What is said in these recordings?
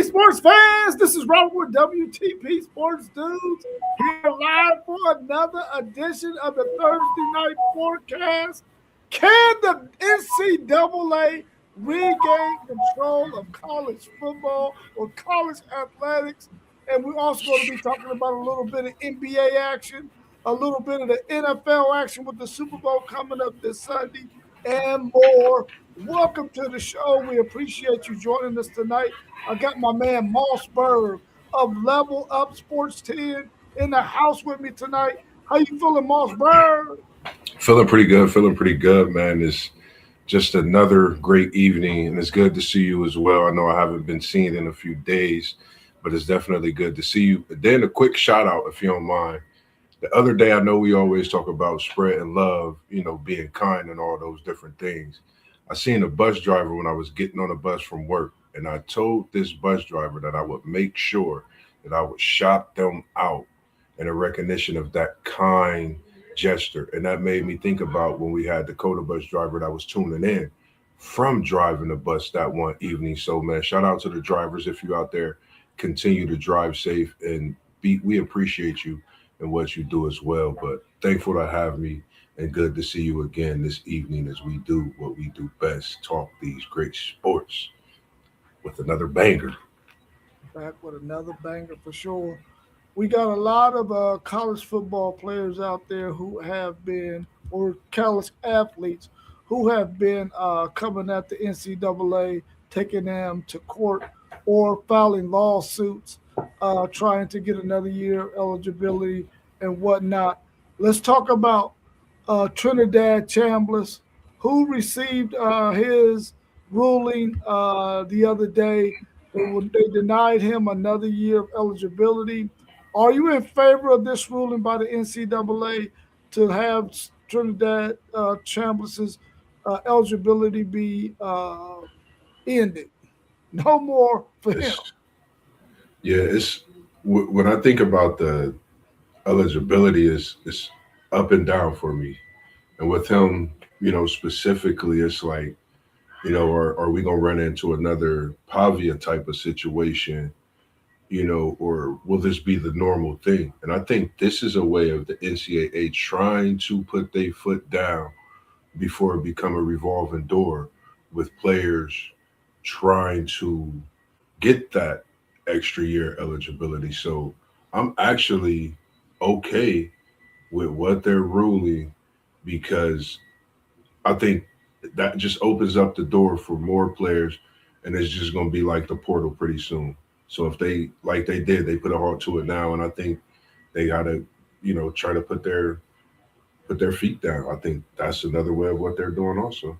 Hey, sports fans, this is Robert with WTP Sports Dudes here live for another edition of the Thursday Night Forecast. Can the NCAA regain control of college football or college athletics? And we're also going to be talking about a little bit of NBA action, a little bit of the NFL action with the Super Bowl coming up this Sunday, and more. Welcome to the show. We appreciate you joining us tonight. I got my man Mossberg of Level Up Sports 10 in the house with me tonight. How you feeling, Mossberg? Feeling pretty good, man. It's just another great evening, and it's good to see you as well. I know I haven't been seen in a few days, but it's definitely good to see you. Then a quick shout out, if you don't mind. The other day, I know we always talk about spreading love, being kind and all those different things. I seen a bus driver when I was getting on a bus from work, and I told this bus driver that I would make sure that I would shout them out in a recognition of that kind gesture. And that made me think about when we had the Dakota bus driver that was tuning in from driving the bus that one evening. So, man, shout out to the drivers. If you're out there, continue to drive safe and we appreciate you and what you do as well. But thankful to have me and good to see you again this evening as we do what we do best, talk these great sports with another banger. Back with another banger for sure. We got a lot of college football players out there who have been, or college athletes who have been coming at the NCAA, taking them to court or filing lawsuits, trying to get another year of eligibility and whatnot. Let's talk about Trinidad Chambliss, who received his ruling the other day. They denied him another year of eligibility. Are you in favor of this ruling by the NCAA to have Trinidad Chambliss's eligibility be ended? No more for him. It's when I think about the eligibility, is up and down for me. And with him, specifically, it's like, are we gonna run into another Pavia type of situation, or will this be the normal thing? And I think this is a way of the NCAA trying to put their foot down before it become a revolving door with players trying to get that extra year eligibility. So I'm actually okay with what they're ruling because I think that just opens up the door for more players, and it's just going to be like the portal pretty soon. So if they like they did, they put a halt to it now, and I think they got to, try to put their feet down. I think that's another way of what they're doing also.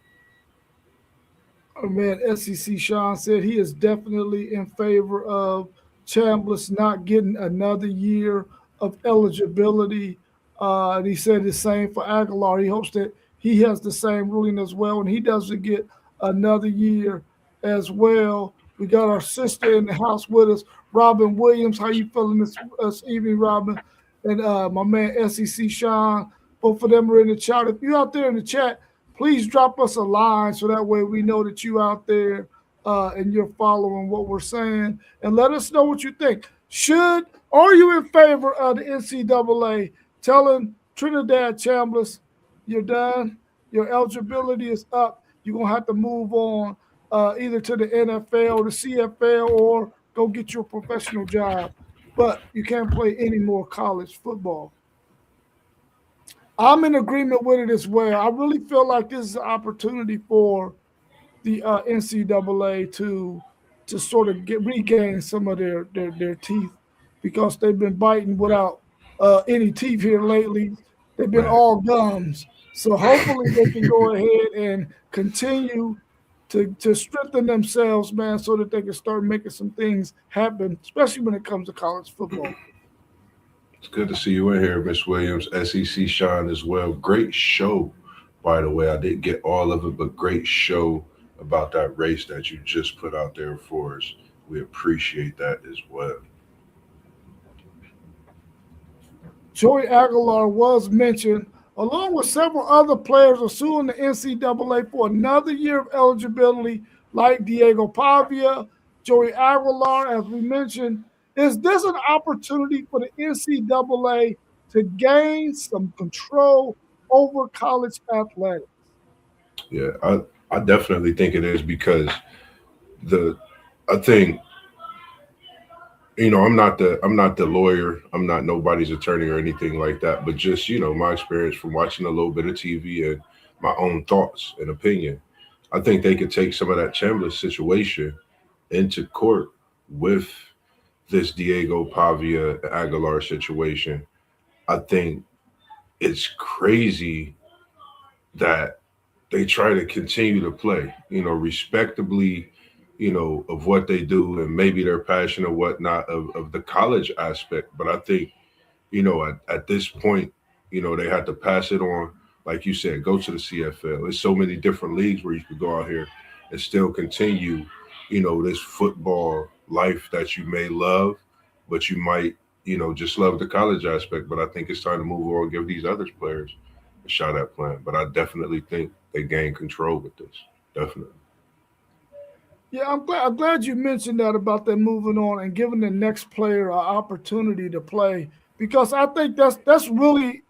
Oh, man, SEC Sean said he is definitely in favor of Chambliss not getting another year of eligibility. And he said the same for Aguilar. He hopes that he has the same ruling as well, and he doesn't get another year as well. We got our sister in the house with us, Robin Williams. How you feeling this evening, Robin? And my man SEC Sean. Both of them are in the chat. If you're out there in the chat, please drop us a line so that way we know that you out there and you're following what we're saying. And let us know what you think. Are you in favor of the NCAA telling Trinidad Chambliss, you're done, your eligibility is up, you're going to have to move on either to the NFL or the CFL or go get your professional job, but you can't play any more college football? I'm in agreement with it as well. I really feel like this is an opportunity for the NCAA to sort of regain some of their teeth because they've been biting without any teeth here lately. They've been Right. all gums. So hopefully they can go ahead and continue to strengthen themselves, man, so that they can start making some things happen, especially when it comes to college football. It's good to see you in here, Miss Williams. SEC Sean as well. Great show, by the way. I didn't get all of it, but great show about that race that you just put out there for us. We appreciate that as well. Joey Aguilar was mentioned, along with several other players, are suing the NCAA for another year of eligibility, like Diego Pavia, Joey Aguilar, as we mentioned. Is this an opportunity for the NCAA to gain some control over college athletics? Yeah, I definitely think it is because the I think I'm not the lawyer. I'm not nobody's attorney or anything like that. But just my experience from watching a little bit of TV and my own thoughts and opinion, I think they could take some of that Chambliss situation into court with this Diego Pavia Aguilar situation. I think it's crazy that they try to continue to play, respectably, of what they do and maybe their passion or whatnot of the college aspect. But I think, at this point, they had to pass it on, like you said, go to the CFL. There's so many different leagues where you could go out here and still continue, this football life that you may love, but you might, just love the college aspect. But I think it's time to move on and give these other players a shot at playing. But I definitely think they gain control with this. Definitely. Yeah, I'm glad you mentioned that about them moving on and giving the next player an opportunity to play because I think that's really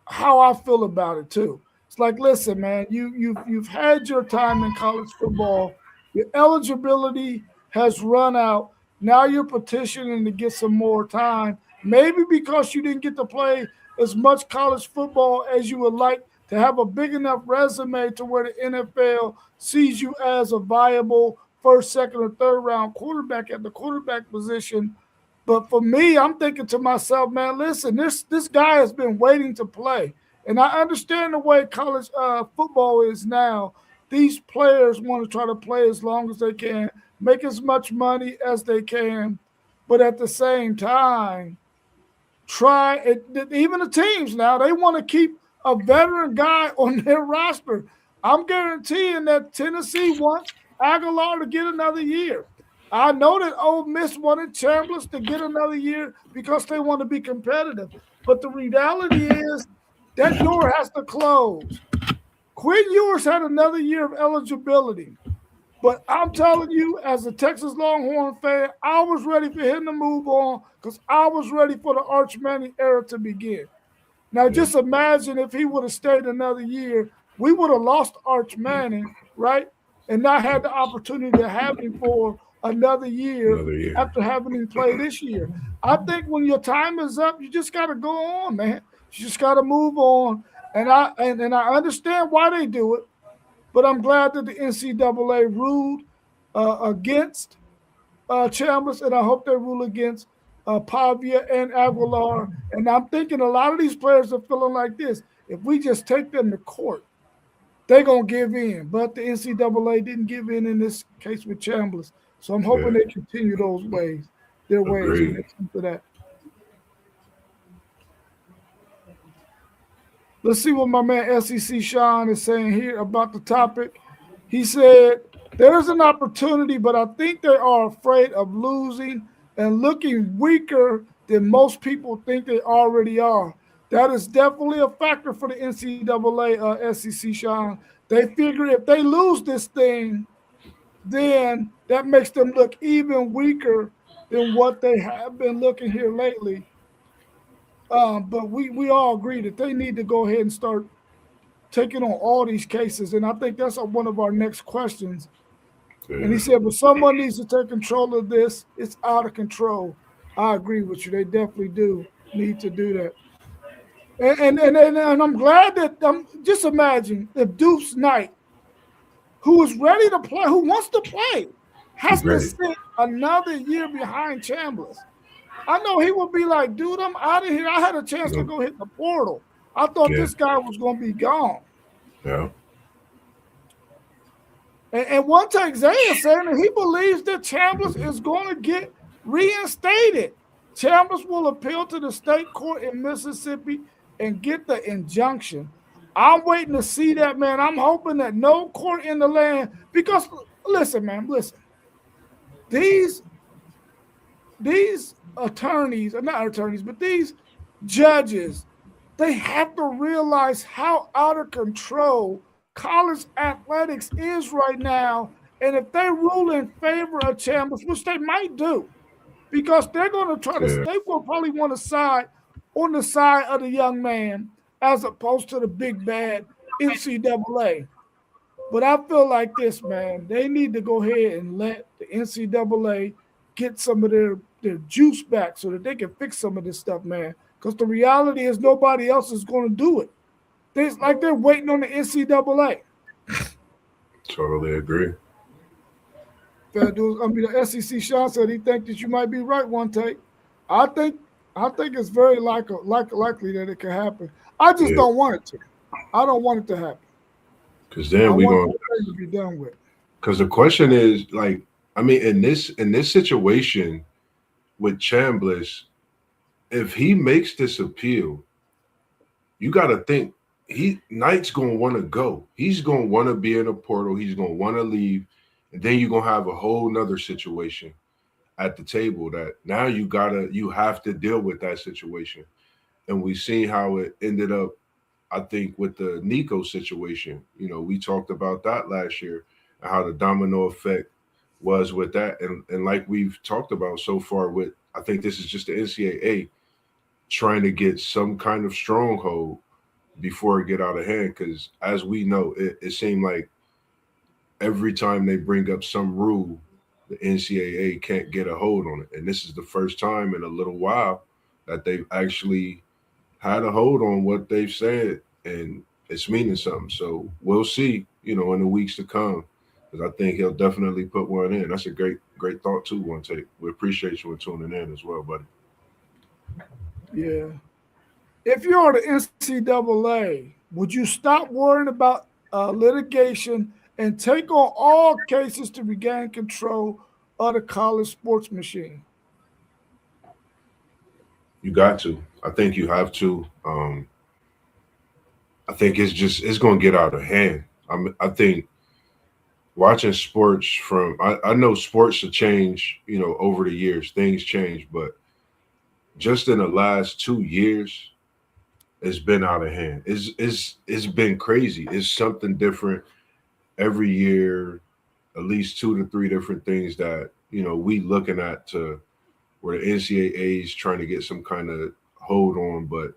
how I feel about it too. It's like, listen, man, you've had your time in college football. Your eligibility has run out. Now you're petitioning to get some more time. Maybe because you didn't get to play as much college football as you would like to have a big enough resume to where the NFL sees you as a viable first, second, or third round quarterback at the quarterback position. But for me, I'm thinking to myself, man, listen, this guy has been waiting to play. And I understand the way college football is now. These players want to try to play as long as they can, make as much money as they can, but at the same time, try it. Even the teams now, they want to keep a veteran guy on their roster. I'm guaranteeing that Tennessee wants Aguilar to get another year. I know that Ole Miss wanted Chambliss to get another year because they want to be competitive. But the reality is that door has to close. Quinn Ewers had another year of eligibility. But I'm telling you, as a Texas Longhorn fan, I was ready for him to move on because I was ready for the Arch Manning era to begin. Now, Yeah. just imagine if he would have stayed another year, we would have lost Arch Manning, right? And not had the opportunity to have him for another year Another year. after having him play this year. I think when your time is up, you just got to go on, man. You just got to move on. And I understand why they do it, but I'm glad that the NCAA ruled against Chambliss, and I hope they rule against Pavia and Aguilar. And I'm thinking a lot of these players are feeling like this. If we just take them to court, they're going to give in. But the NCAA didn't give in this case with Chambliss. So I'm hoping Yeah. they continue their ways when Agreed. it comes to that. Let's see what my man SEC Sean is saying here about the topic. He said, there's an opportunity, but I think they are afraid of losing and looking weaker than most people think they already are. That is definitely a factor for the NCAA SEC, Sean. They figure if they lose this thing, then that makes them look even weaker than what they have been looking here lately. But we all agree that they need to go ahead and start taking on all these cases. And I think that's one of our next questions. And he Yeah. said, but someone needs to take control of this. It's out of control. I agree with you. They definitely do need to do that. And I'm glad that just imagine if Deuce Knight, who is ready to play, who wants to play, has He's to ready. sit another year behind Chambliss. I know he would be like, dude, I'm out of here. I had a chance to Yep. go hit the portal. I thought Yeah. this guy was going to be gone. Yeah. And one take Zay is saying that he believes that Chambliss is going to get reinstated. Chambliss will appeal to the state court in Mississippi and get the injunction. I'm waiting to see that, man. I'm hoping that no court in the land, because listen, man, listen. These these attorneys, or not attorneys, but these judges, they have to realize how out of control college athletics is right now And if they rule in favor of Chambliss, which they might do, because they're going to try to, Yeah. they will probably want to side on the side of the young man as opposed to the big bad NCAA. But I feel like this, man. They need to go ahead and let the NCAA get some of their juice back so that they can fix some of this stuff, man. Because the reality is nobody else is going to do it. It's like they're waiting on the NCAA. Totally agree. I mean, the SEC. Sean said he think that you might be right one take. I think I think it's very likely that it can happen. I just Yeah. don't want it to. I don't want it to happen. Because I then we want going this thing to be done with. because the question is like, I mean, in this situation with Chambliss, if he makes this appeal, you got to think Knight's gonna want to go. He's gonna want to be in a portal. He's gonna want to leave, and then you're gonna have a whole nother situation at the table that now you have to deal with that situation. And we seen how it ended up. I think with the Nico situation, we talked about that last year and how the domino effect was with that, and like we've talked about so far with, I think this is just the NCAA trying to get some kind of stronghold before it get out of hand. Because as we know, it seemed like every time they bring up some rule, the NCAA can't get a hold on it. And this is the first time in a little while that they've actually had a hold on what they've said, and it's meaning something. So we'll see, in the weeks to come. Because I think he'll definitely put one in. That's a great thought too. One take. We appreciate you and tuning in as well, buddy. Yeah. If you're the NCAA, would you stop worrying about litigation and take on all cases to regain control of the college sports machine? You got to. I think you have to. I think it's going to get out of hand. I think watching sports I know sports have changed, over the years. Things change, but just in the last 2 years, it's been out of hand. It's been crazy. It's something different every year, at least two to three different things that we looking at to where the NCAA is trying to get some kind of hold on, but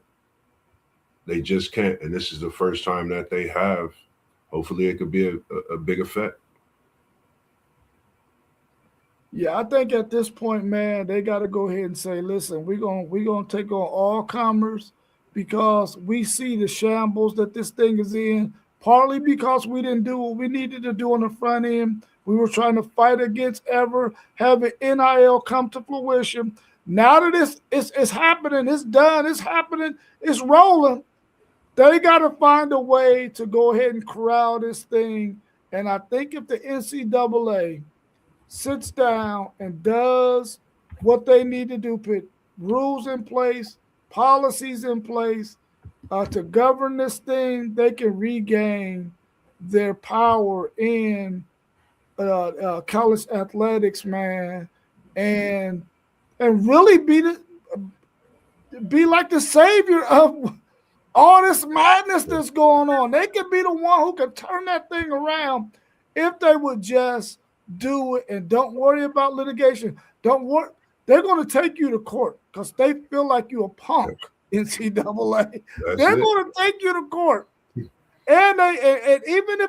they just can't. And this is the first time that they have. Hopefully, it could be a big effect. Yeah, I think at this point, man, they got to go ahead and say, listen, we're gonna take on all commerce because we see the shambles that this thing is in. Partly because we didn't do what we needed to do on the front end. We were trying to fight against ever having NIL come to fruition. Now that it's happening, it's done, it's happening, it's rolling. They got to find a way to go ahead and corral this thing. And I think if the NCAA sits down and does what they need to do, put rules in place, policies in place to govern this thing, they can regain their power in college athletics, man, and really be like the savior of all this madness that's going on. They could be the one who could turn that thing around if they would just do it and don't worry about litigation. Don't worry. They're going to take you to court because they feel like you're a punk, NCAA. That's They're it. going to take you to court. And even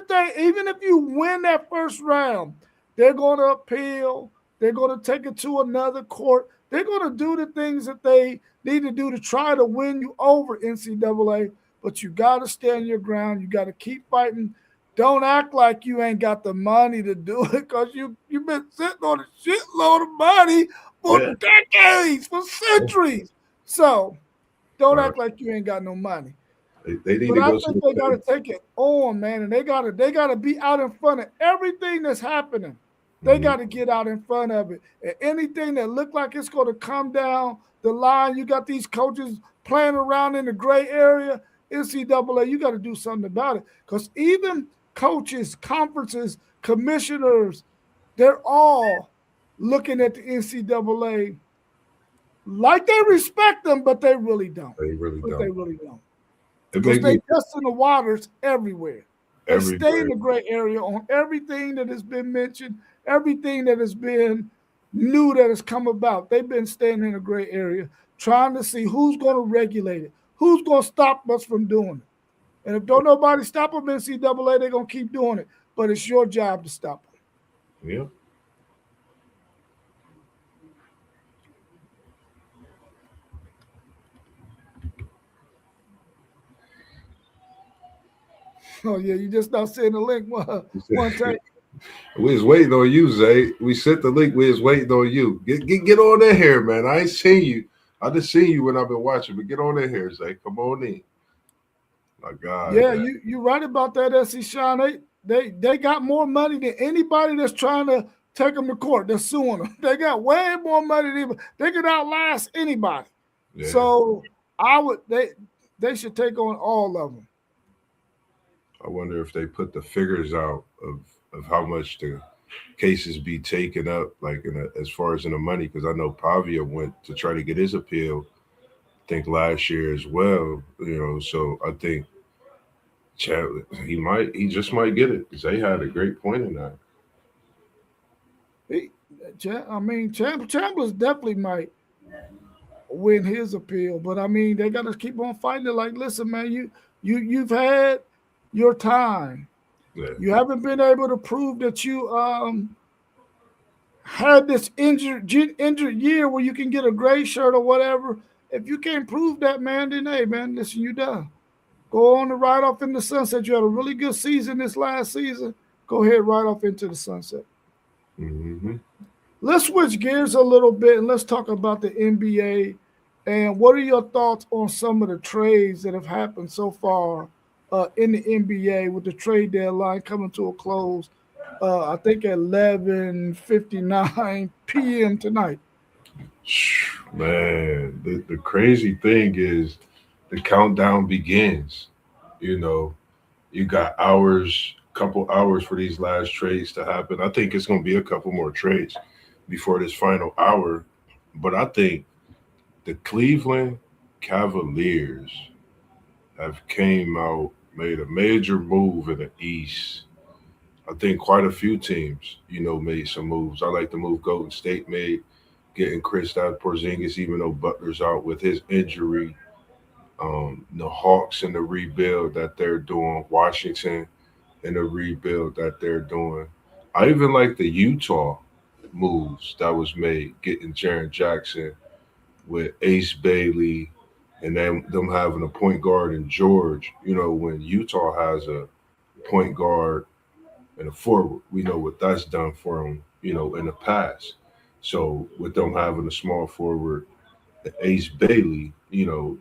if you win that first round, they're going to appeal. They're going to take it to another court. They're going to do the things that they need to do to try to win you over, NCAA. But you got to stand your ground. You got to keep fighting. Don't act like you ain't got the money to do it because you've been sitting on a shitload of money for Yeah. decades, for centuries. So don't Right. act like you ain't got no money. They need But to I go to think the they got to table. take it on, man, and they gotta be out in front of everything that's happening. They Mhm. got to get out in front of it, and anything that look like it's going to come down the line. You got these coaches playing around in the gray area. NCAA, you got to do something about it because even coaches, conferences, commissioners, they're all looking at the NCAA like they respect them, but they really don't. They really But they don't. really don't It because make they me testing the waters everywhere. They stay in everywhere. the gray area on everything that has been mentioned, everything that has been new that has come about. They've been staying in the gray area, trying to see who's going to regulate it, who's going to stop us from doing it. And if don't nobody stop them, NCAA, they're going to keep doing it. But it's your job to stop them. Yeah. Oh, yeah, you just not seeing the link one time. We was waiting on you, Zay. We sent the link. We was waiting on you. Get on in here, man. I ain't seen you. I just seen you when I've been watching, but get on in here, Zay. Come on in. My God, Yeah, man. you right about that, SC Sean. They got more money than anybody that's trying to take them to court. They're suing them. They got way more money than they could outlast anybody. Yeah. So they should take on all of them. I wonder if they put the figures out of how much the cases be taken up, like as far as in the money, because I know Pavia went to try to get his appeal. I think last year as well. So I think Chad, he just might get it because they had a great point in that. He, I mean, Chambliss definitely might win his appeal, but I mean, they got to keep on fighting it. Like, listen, man, you've had your time. Yeah. You haven't been able to prove that you had this injured year where you can get a gray shirt or whatever. If you can't prove that, man, then hey, man, listen, you done. Go on and ride off in the sunset. You had a really good season this last season. Go ahead, ride off into the sunset. Hmm. Let's switch gears a little bit and let's talk about the NBA. And what are your thoughts on some of the trades that have happened so far in the NBA with the trade deadline coming to a close? I think at 11:59 p.m. tonight. Man, the crazy thing is the countdown begins. You know, you got hours, couple hours for these last trades to happen. I think it's going to be a couple more trades before this final hour. But I think the Cleveland Cavaliers have came out, made a major move in the East. I think quite a few teams, made some moves. I like the move Golden State made, getting Kristaps Porzingis, even though Butler's out with his injury. The Hawks and the rebuild that they're doing, Washington and the rebuild that they're doing. I even like the Utah moves that was made, getting Jaren Jackson with Ace Bailey, and then them having a point guard in George. When Utah has a point guard and a forward, we know what that's done for them, in the past. So with them having a small forward, Ace Bailey, you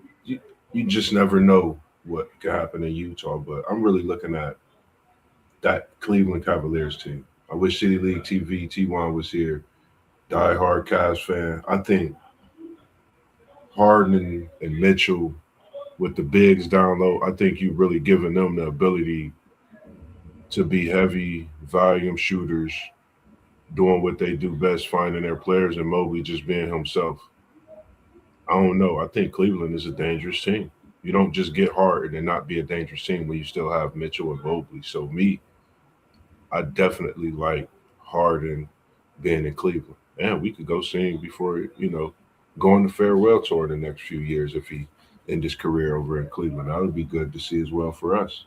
just never know what could happen in Utah. But I'm really looking at that Cleveland Cavaliers team. I wish City League TV T1 was here. Die hard Cavs fan. I think Harden and Mitchell with the bigs down low, I think you've really given them the ability to be heavy volume shooters, doing what they do best, finding their players, and Mobley just being himself. I don't know. I think Cleveland is a dangerous team. You don't just get Harden and not be a dangerous team when you still have Mitchell and Mobley. So I definitely like Harden being in Cleveland. And we could go see him before, going to farewell tour in the next few years if he end his career over in Cleveland. That would be good to see as well for us.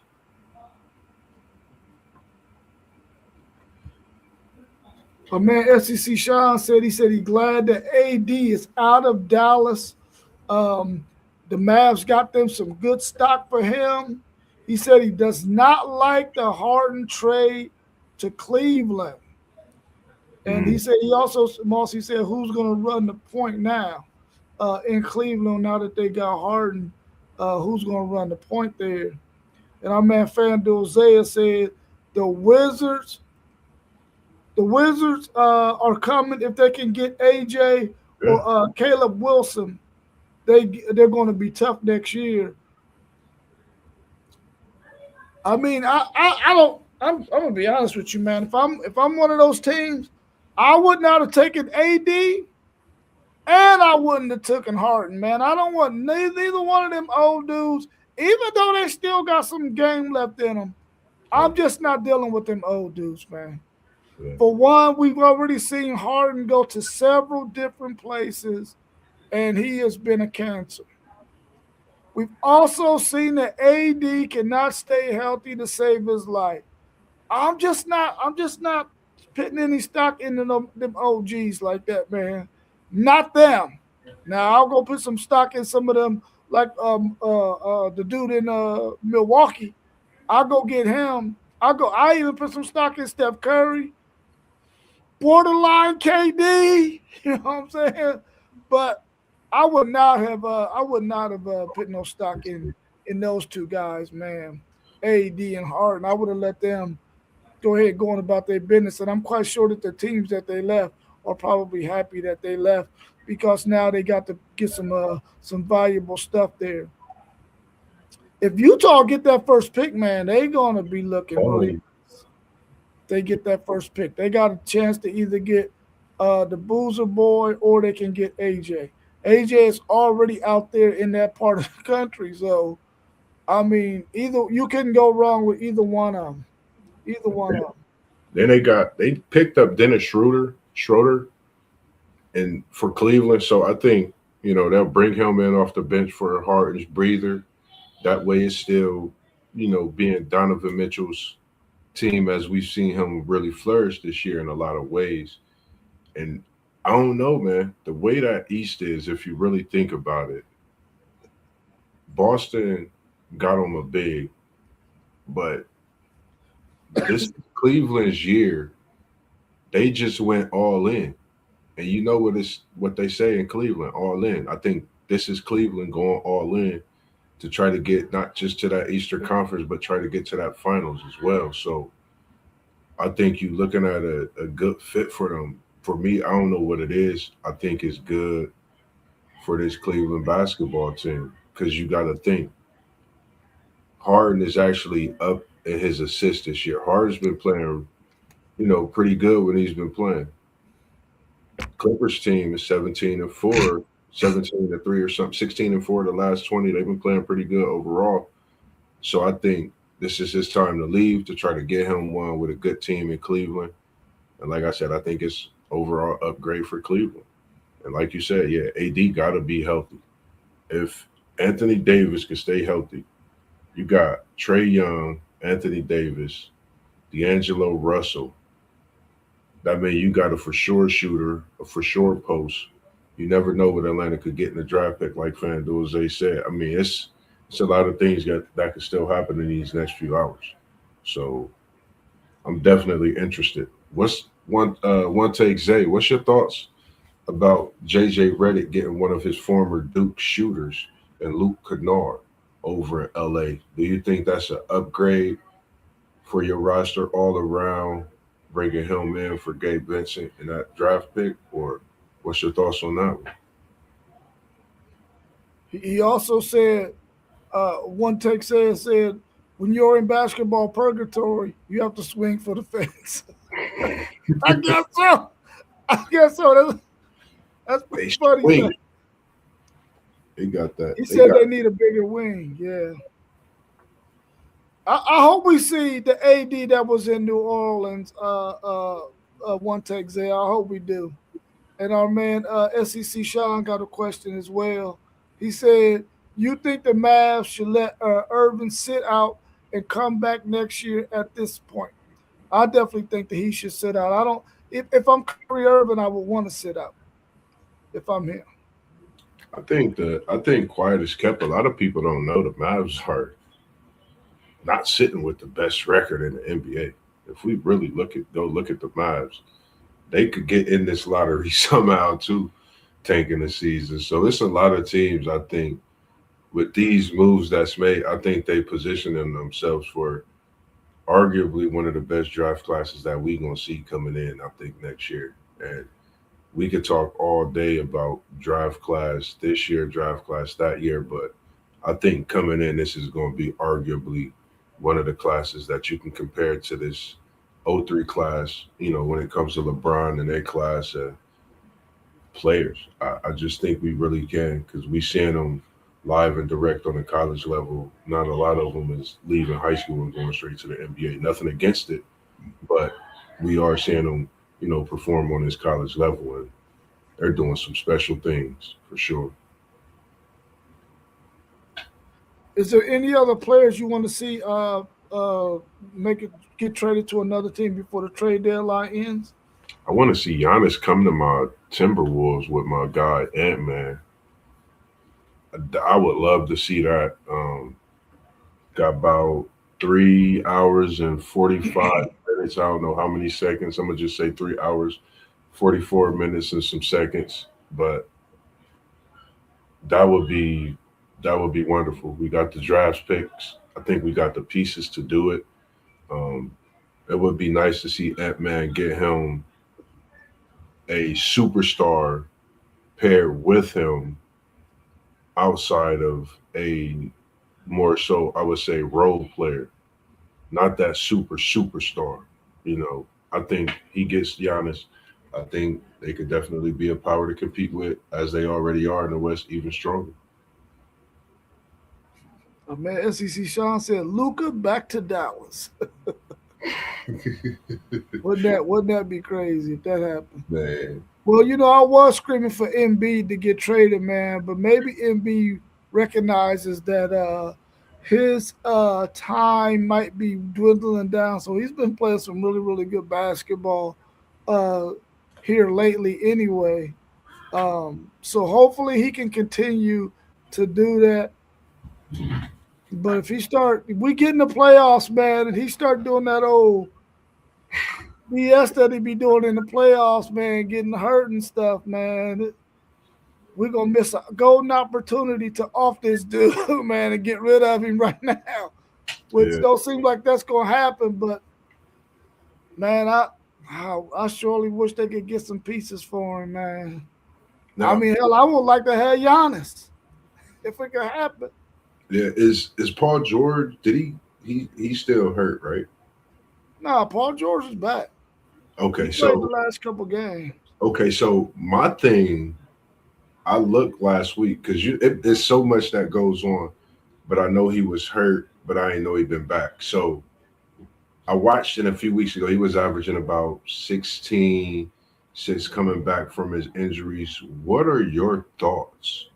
My man SEC Sean said he's glad that AD is out of Dallas. Um, the Mavs got them some good stock for him. He said he does not like the Harden trade to Cleveland. And Mm, he said Mossy said, who's going to run the point now in Cleveland now that they got Harden? Who's going to run the point there? And our man FanDuel Zaya said the Wizards are coming if they can get AJ yeah, or Caleb Wilson. They're going to be tough next year. I mean, I don't. I'm gonna be honest with you, man. If I'm one of those teams, I would not have taken AD, and I wouldn't have taken Harden, man. I don't want neither one of them old dudes, even though they still got some game left in them. Yeah, I'm just not dealing with them old dudes, man. yeah. For one, we've already seen Harden go to several different places, and he has been a cancer. We've also seen that AD cannot stay healthy to save his life. I'm just not putting any stock into them OGs like that, man. Not them. Now I'll go put some stock in some of them, like the dude in Milwaukee. I'll go get him. I even put some stock in Steph Curry, borderline KD. You know what I'm saying? But I would not have put no stock in those two guys, man. AD and Harden. I would have let them go ahead going about their business. And I'm quite sure that the teams that they left are probably happy that they left because now they got to get some valuable stuff there. If Utah get that first pick, man, they gonna be looking really. Oh, They get that first pick. They got a chance to either get the Boozer boy or they can get AJ. AJ is already out there in that part of the country, so I mean, either you couldn't go wrong with either one of them. Either one of them. then they picked up Dennis Schroeder, and for Cleveland. So I think they'll bring him in off the bench for a Harden's breather. That way, it's still being Donovan Mitchell's team as we've seen him really flourish this year in a lot of ways. And I don't know, man. The way that East is, if you really think about it, Boston got him a big, but this is Cleveland's year. They just went all in. And you know what they say in Cleveland, all in. I think this is Cleveland going all in to try to get not just to that Eastern Conference, but try to get to that finals as well. So I think you're looking at a good fit for them. For me, I don't know what it is. I think it's good for this Cleveland basketball team because you got to think Harden is actually up in his assists this year. Harden's been playing, pretty good when he's been playing. Clippers team is 17-4, 17-3 or something, 16-4 the last 20. They've been playing pretty good overall. So I think this is his time to leave to try to get him one with a good team in Cleveland. And like I said, I think it's overall upgrade for Cleveland. And like you said, yeah, AD got to be healthy. If Anthony Davis can stay healthy, you got Trey Young, Anthony Davis, D'Angelo Russell. That means you got a for sure shooter, a for sure post. You never know what Atlanta could get in the draft pick, like FanDuel Zay said. I mean, it's a lot of things that could still happen in these next few hours. So I'm definitely interested. What's one take, Zay? What's your thoughts about JJ Redick getting one of his former Duke shooters and Luke Kennard over in LA? Do you think that's an upgrade for your roster all around, bringing him in for Gabe Vincent in that draft pick, or what's your thoughts on that one? He also said, one take said, when you're in basketball purgatory, you have to swing for the fence. I guess so. I guess so. That's They pretty funny. swing. They got that. He They said got they need a bigger wing. Yeah. I hope we see the AD that was in New Orleans. One take there. I hope we do. And our man SEC Sean got a question as well. He said, "You think the Mavs should let Irvin sit out and come back next year at this point?" I definitely think that he should sit out. I don't. If I'm Kyrie Irvin, I would want to sit out if I'm him. I think quiet is kept. A lot of people don't know the Mavs are not sitting with the best record in the NBA. If we really look at the Mavs, they could get in this lottery somehow too, tanking the season. So it's a lot of teams. I think with these moves that's made, I think they positioning themselves for arguably one of the best draft classes that we gonna see coming in. I think next year, and we could talk all day about draft class this year, draft class that year, but I think coming in, this is going to be arguably one of the classes that you can compare to this '03 class, when it comes to LeBron and their class players. I just think we really can because we seeing them live and direct on the college level. Not a lot of them is leaving high school and going straight to the NBA. Nothing against it, but we are seeing them, perform on this college level, and they're doing some special things for sure. Is there any other players you want to see uh make it get traded to another team before the trade deadline ends? I want to see Giannis come to my Timberwolves with my guy Ant Man. I would love to see that. Got about 3 hours and 45 minutes. I don't know how many seconds. I'm gonna just say 3 hours, 44 minutes and some seconds. But that would be that would be wonderful. We got the draft picks. I think we got the pieces to do it. Um, it would be nice to see Ant Man get him a superstar paired with him outside of a more so, I would say, role player, not that superstar. I think he gets Giannis. I think they could definitely be a power to compete with, as they already are in the West, even stronger. Man, SEC Sean said Luca back to Dallas. Wouldn't that be crazy if that happened? Man, Well, I was screaming for MB to get traded, man, but maybe MB recognizes that his time might be dwindling down. So he's been playing some really, really good basketball uh, here lately, anyway. So hopefully he can continue to do that. But if we get in the playoffs, man, and he start doing that old BS that he be doing in the playoffs, man, getting hurt and stuff, man, we're gonna miss a golden opportunity to off this dude, man, and get rid of him right now. Which yeah. don't seem like that's gonna happen, but man, I surely wish they could get some pieces for him, man. I Now, mean, hell, I would like to have Giannis if it could happen. yeah, is Paul George? Did he's still hurt, right? Nah, Paul George is back. He Okay, played the so last couple games. my thing, I looked last week because there's so much that goes on, but I know he was hurt, but I didn't know he'd been back. So I watched it a few weeks ago. He was averaging about 16 since coming back from his injuries. What are your thoughts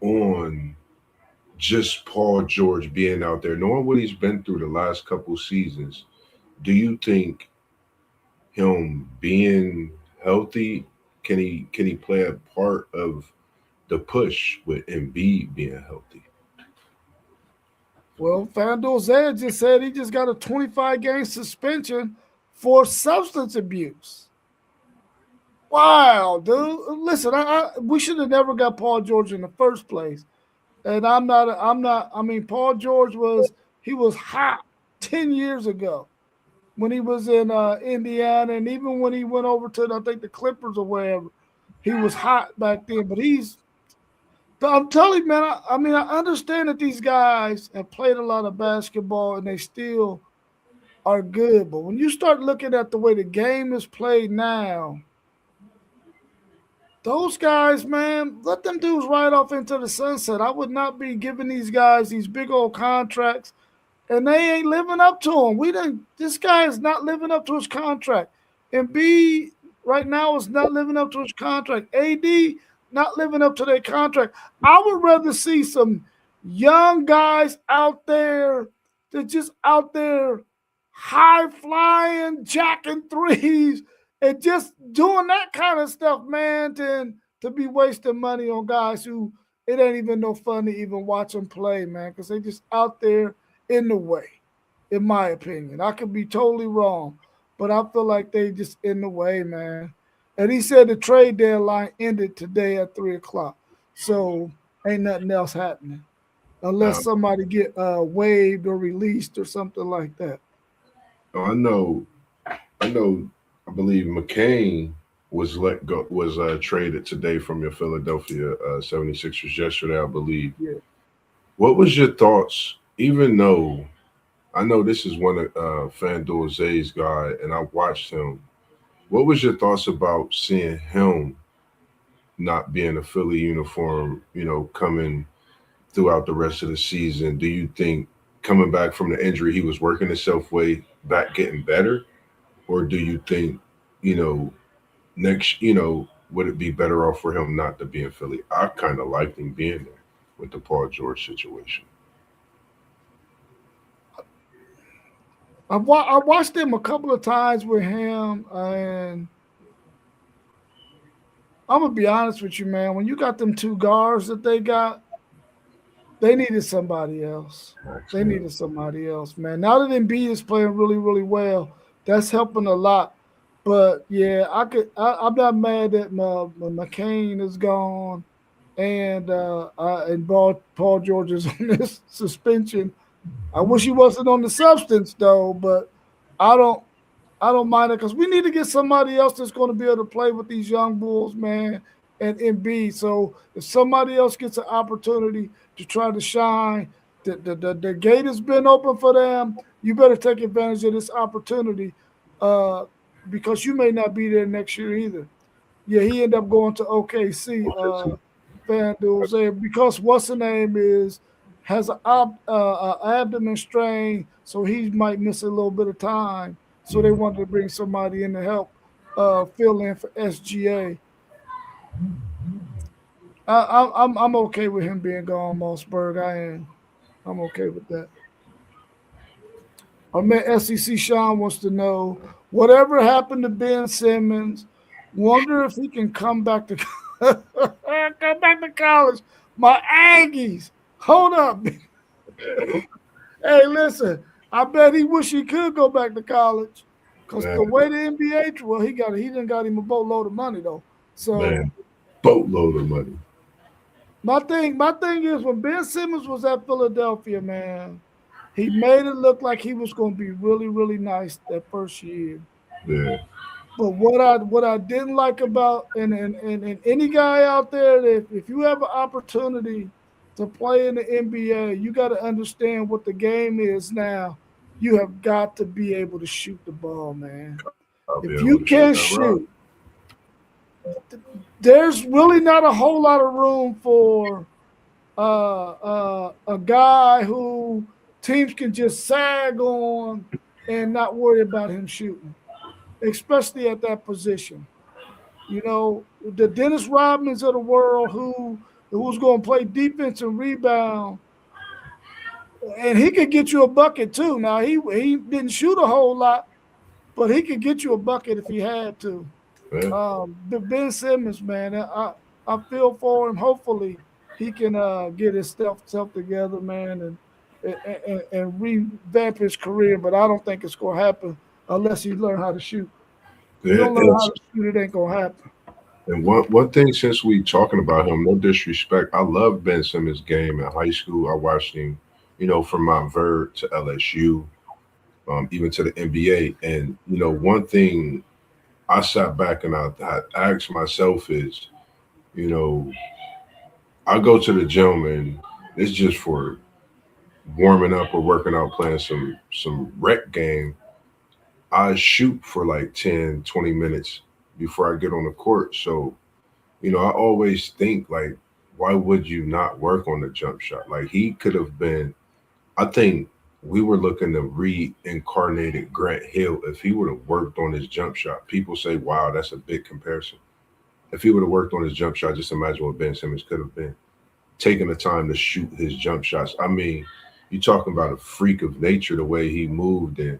on just Paul George being out there, knowing what he's been through the last couple seasons? Do you think him being healthy can he play a part of the push with Embiid being healthy? Well, FanDuel Zed just said he just got a 25-game suspension for substance abuse. Wow, dude. Listen, we should have never got Paul George in the first place. And I mean, Paul George he was hot 10 years ago when he was in Indiana. And even when he went over to, I think, the Clippers or wherever, he was hot back then. But I'm telling you, man, I mean, I understand that these guys have played a lot of basketball and they still are good. But when you start looking at the way the game is played now, those guys, man, let them dudes ride off into the sunset. I would not be giving these guys these big old contracts, and they ain't living up to them. This guy is not living up to his contract. And B right now is not living up to his contract. AD not living up to their contract. I would rather see some young guys out there that just out there high flying, jacking threes, and just doing that kind of stuff, man, than to be wasting money on guys who it ain't even no fun to even watch them play, man, because they just out there in the way, in my opinion. I could be totally wrong, but I feel like they just in the way, man. And he said the trade deadline ended today at 3 o'clock. So ain't nothing else happening unless Now, somebody get waived or released or something like that. I know, I know, I believe McCain was traded today from your Philadelphia 76ers yesterday, I believe. Yeah. What was your thoughts, even though I know this is one of FanDuel Zay's guy, and I watched him. What was your thoughts about seeing him not being a Philly uniform, coming throughout the rest of the season, do you think coming back from the injury, he was working himself way back, getting better, or do you think, you know, next, would it be better off for him not to be in Philly? I kind of liked him being there with the Paul George situation. I watched him a couple of times with him, and I'm gonna be honest with you, man. When you got them two guards that they got, they needed somebody else. Max, They man. needed somebody else, man. Now that Embiid is playing really, really well, that's helping a lot. But yeah, I'm not mad that McCain is gone, and Paul George is on this suspension. I wish he wasn't on the substance though, but I don't I don't mind it because we need to get somebody else that's going to be able to play with these young bulls, man, and Embiid. So if somebody else gets an opportunity to try to shine, the gate has been open for them. You better take advantage of this opportunity, uh, because you may not be there next year either. Yeah, he ended up going to OKC. Okay, FanDuel saying because what's the name is has a abdomen strain, so he might miss a little bit of time. So they wanted to bring somebody in to help fill in for SGA. I'm okay with him being gone, Mossberg. I am. I'm okay with that. Our man SEC Sean wants to know whatever happened to Ben Simmons. Wonder if he can come back to come back to college. My Aggies, hold up. Hey, listen. I bet he wish he could go back to college, cause man, the way the NBA, well, he done got him a boatload of money though. So man, boatload of money. my thing is when Ben Simmons was at Philadelphia, man, he made it look like he was going to be really, really nice that first year. Yeah, But what I didn't like about and any guy out there that if you have an opportunity to play in the NBA, you got to understand what the game is now. You have got to be able to shoot the ball, man. I'll be If able you to shoot can't that rock. shoot, there's really not a whole lot of room for a guy who teams can just sag on and not worry about him shooting, especially at that position. You know, the Dennis Rodmans of the world who's going to play defense and rebound, and he could get you a bucket too. Now he didn't shoot a whole lot, but he could get you a bucket if he had to. Yeah, But Ben Simmons, man, I feel for him. Hopefully, he can get his self together, man, and revamp his career. But I don't think it's going to happen unless he learn how to shoot. If you yeah. don't learn how to shoot, it ain't going to happen. And one thing, since we talking about him, no disrespect, I love Ben Simmons' game in high school. I watched him, from Mount Verde to LSU, even to the NBA. And one thing I sat back and I asked myself is, you know, I go to the gym and it's just for warming up or working out, playing some rec game. I shoot for like 10, 20 minutes before I get on the court. So I always think like, why would you not work on the jump shot? Like he could have been. I think we were looking to reincarnated Grant Hill if he would have worked on his jump shot. People say, "Wow, that's a big comparison." If he would have worked on his jump shot, just imagine what Ben Simmons could have been. Taking the time to shoot his jump shots. I mean, you talking about a freak of nature, the way he moved, and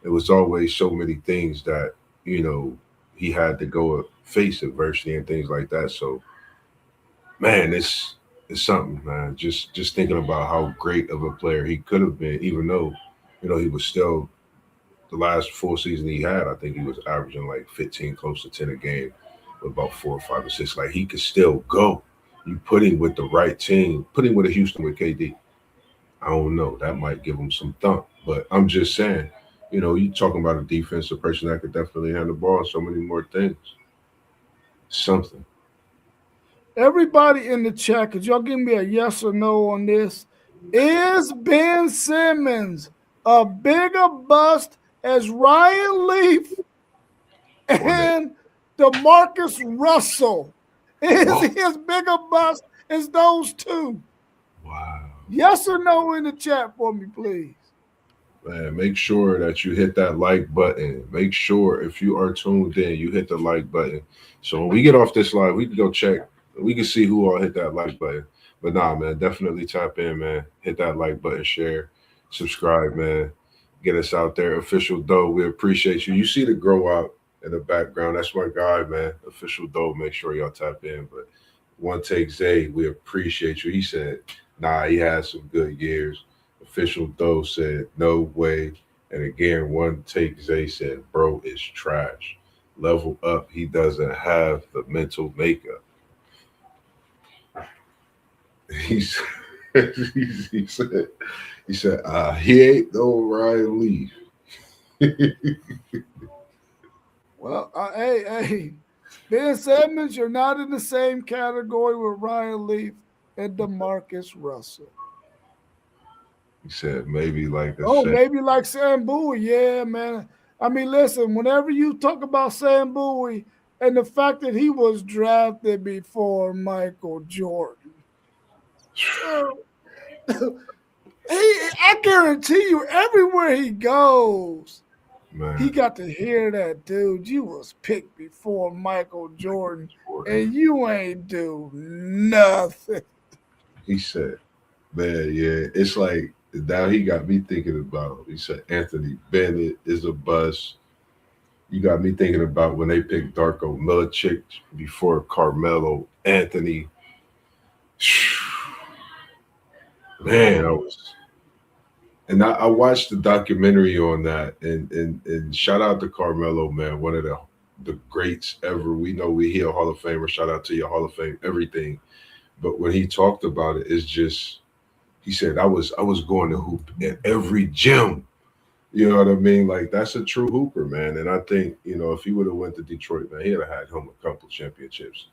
it was always so many things that you know he had to go face adversity and things like that. So man, it's something, man. Just thinking about how great of a player he could have been, even though he was still the last full season he had. I think he was averaging like 15, close to 10 a game, with about 4 or 5 assists. Like he could still go. You put him with the right team, put him with a Houston with KD. I don't know. That might give him some thump. But I'm just saying, you talking about a defensive person that could definitely handle the ball and so many more things. Something. Everybody in the chat, could y'all give me a yes or no on this? Is Ben Simmons a bigger bust as Ryan Leaf On that. and DeMarcus Russell? Is Oh, he as big a bust as those two? wow. Yes or no in the chat for me, please. Man, make sure that you hit that like button. Make sure if you are tuned in, you hit the like button. So when we get off this live, we can go check. We can see who all hit that like button. But nah, man, definitely tap in, man. Hit that like button, share, subscribe, man. Get us out there. Official Doe, we appreciate you. You see the grow out in the background. That's my guy, man. Official Doe, make sure y'all tap in. But one take Zay, we appreciate you. He said, nah, he had some good years. Official Doe said, no way. And again, one take Zay said, bro is trash. Level up. He doesn't have the mental makeup. He's, he said, he ain't no Ryan Leaf. Well, hey, Ben Simmons, you're not in the same category with Ryan Leaf and DeMarcus Russell. He said, maybe like a Oh, set. maybe like Sam Bowie. Yeah, man. I mean, listen, whenever you talk about Sam Bowie and the fact that he was drafted before Michael Jordan, so I guarantee you, everywhere he goes, he Man, got to hear that, dude. You was picked before Michael Jordan, Jordan. and you ain't do nothing. He said, man, yeah, it's like now he got me thinking about. He said Anthony Bennett is a bust. You got me thinking about when they picked Darko Milicic before Carmelo Anthony. Man, I Oh, was, and I watched the documentary on that, and shout out to Carmelo, man, one of the greats ever. We know he a Hall of Famer. Shout out to your Hall of Fame, everything. But when he talked about it, it's just he said I was going to hoop at every gym. You know what I mean? Like that's a true hooper, man. And I think if he would have went to Detroit, man, he'd have had him a couple championships.